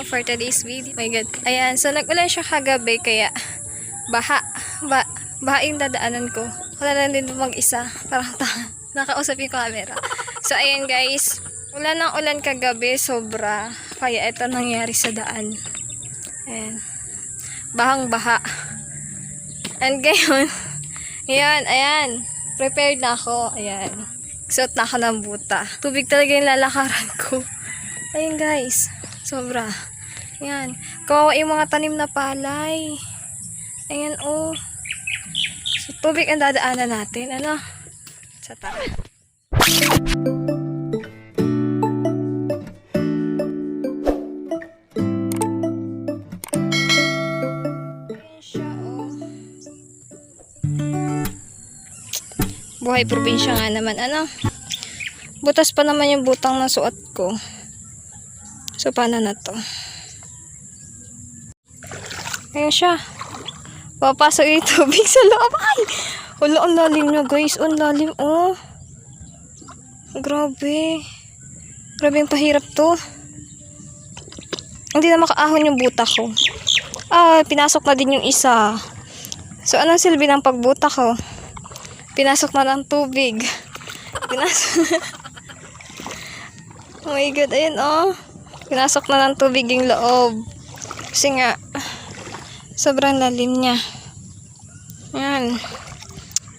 For today's video. My God. Ayan, so nag-ulan siya kagabi kaya baha yung dadaanan ko. Wala lang din mag-isa. Parang nakausap yung camera. So ayan guys, ulan ng ulan kagabi, sobra. Kaya ito nangyari sa daan. Ayan. Bahang baha. And ngayon, ayan. Prepared na ako. Ayan. Suot na ako ng buta. Tubig talaga yung lalakaran ko. Ayan guys. Sobra. Ayan. Kawawa yung mga tanim na palay. Ayan oh. So, tubig ang dadaanan natin. Ano? Sa tara. Ayan siya oh. Buhay probinsya nga naman. Ano? Butas pa naman yung butang na suot ko. So, paano na to? Ayan siya. Papasok yung tubig sa loob. Ay! Wala, ang lalim nyo guys. Ang lalim, oh. Grabe. Grabe yung pahirap to. Hindi na makaahon yung buta ko. Ah, pinasok na din yung isa. So, anong silbi ng pagbuta ko? Pinasok na ng tubig. Pinasok. Oh my God, ayan, oh. Pinasok na ng tubig yung loob. Kasi nga, sobrang lalim niya. Ayan.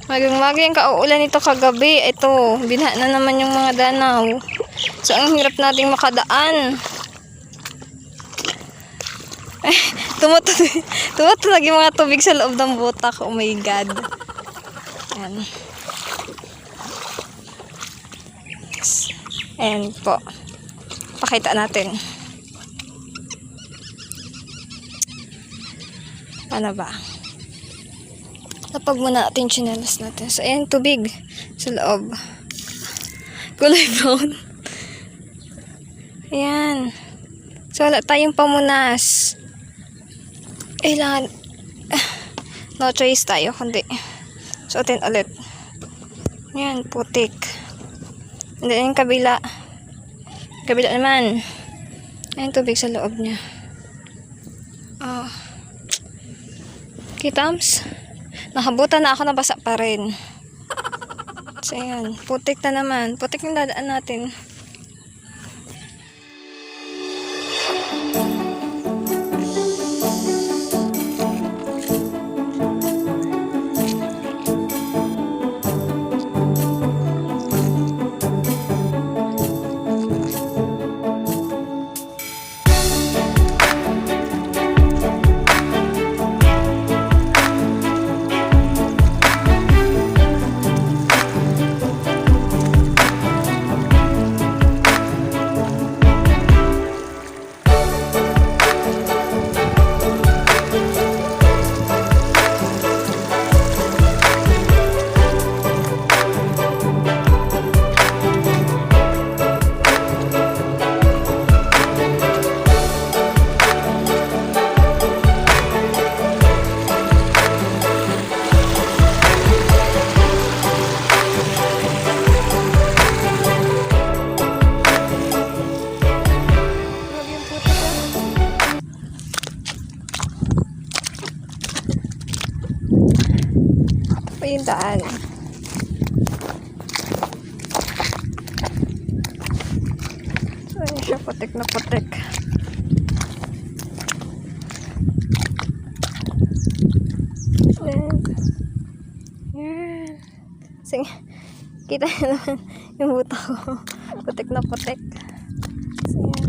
Magang-magang kauulan ito kagabi. Ito, binha na naman yung mga danaw. So, ang hirap nating makadaan. Tumutunog yung mga tubig sa loob ng butak. Oh my God. Ayan. Ayan po. Pakita natin. Ano ba? Tapag muna natin chinelas natin. So, ayan, tubig sa loob. Kulay brown. Ayan. So, wala tayong pamunas. Kailangan, no choice tayo, kundi suotin ulit. Ayan, putik. And then, yung kabila. Kabila naman. Ayan, tubig sa loob niya. Oh. Kitams? Nakabutan na ako, nabasa pa rin. So, ayan. Putik na naman. Putik yung dadaan natin. Pa yung daan. So, yun siya, putik na putik. Yan. Sige, kita nyo naman yung buta ko. Putik na putik. So, yan.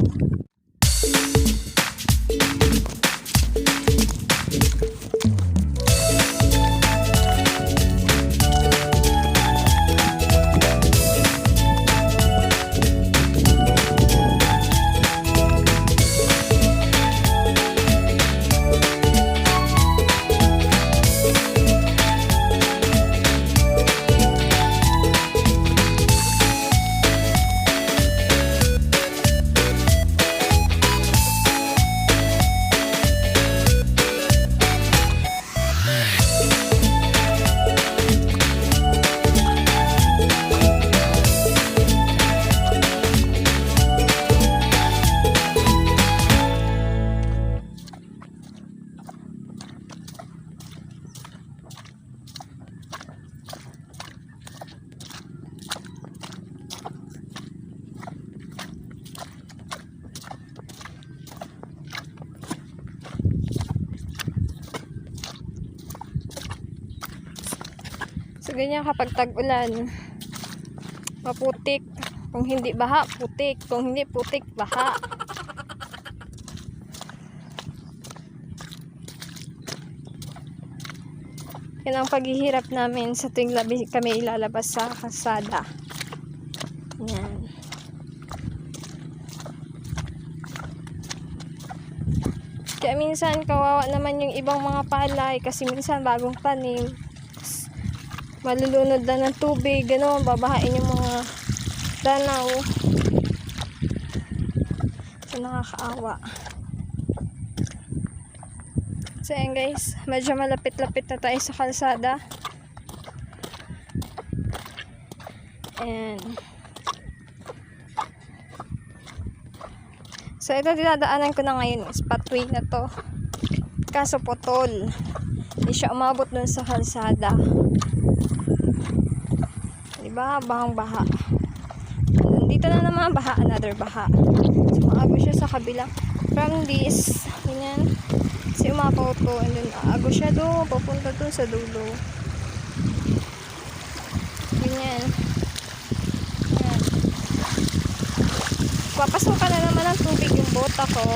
So, ganyan kapag tag-ulan. Maputik. Kung hindi baha, putik. Kung hindi putik, baha. Yan ang paghihirap namin sa tuwing labi kami ilalabas sa kalsada. Yan. Kaya minsan kawawa naman yung ibang mga palay kasi minsan bagong tanim. Malulunod na ng tubig, gano'n, babahain yung mga danaw. So, nakakaawa. So, ayan guys, medyo malapit-lapit na tayo sa kalsada. Ayan. So, ito dinadaanan ko na ngayon is pathway na to. Kaso putol. Hindi siya umabot dun sa kalsada. Diba? Bahang-baha. Dito na naman baha, another baha. So, maago siya sa kabila. From this, ganyan. Kasi umapaw to, and then aago siya doon, papunta doon sa dulo. Ganyan. Yan. Papasukan na naman ng tubig yung bota ko.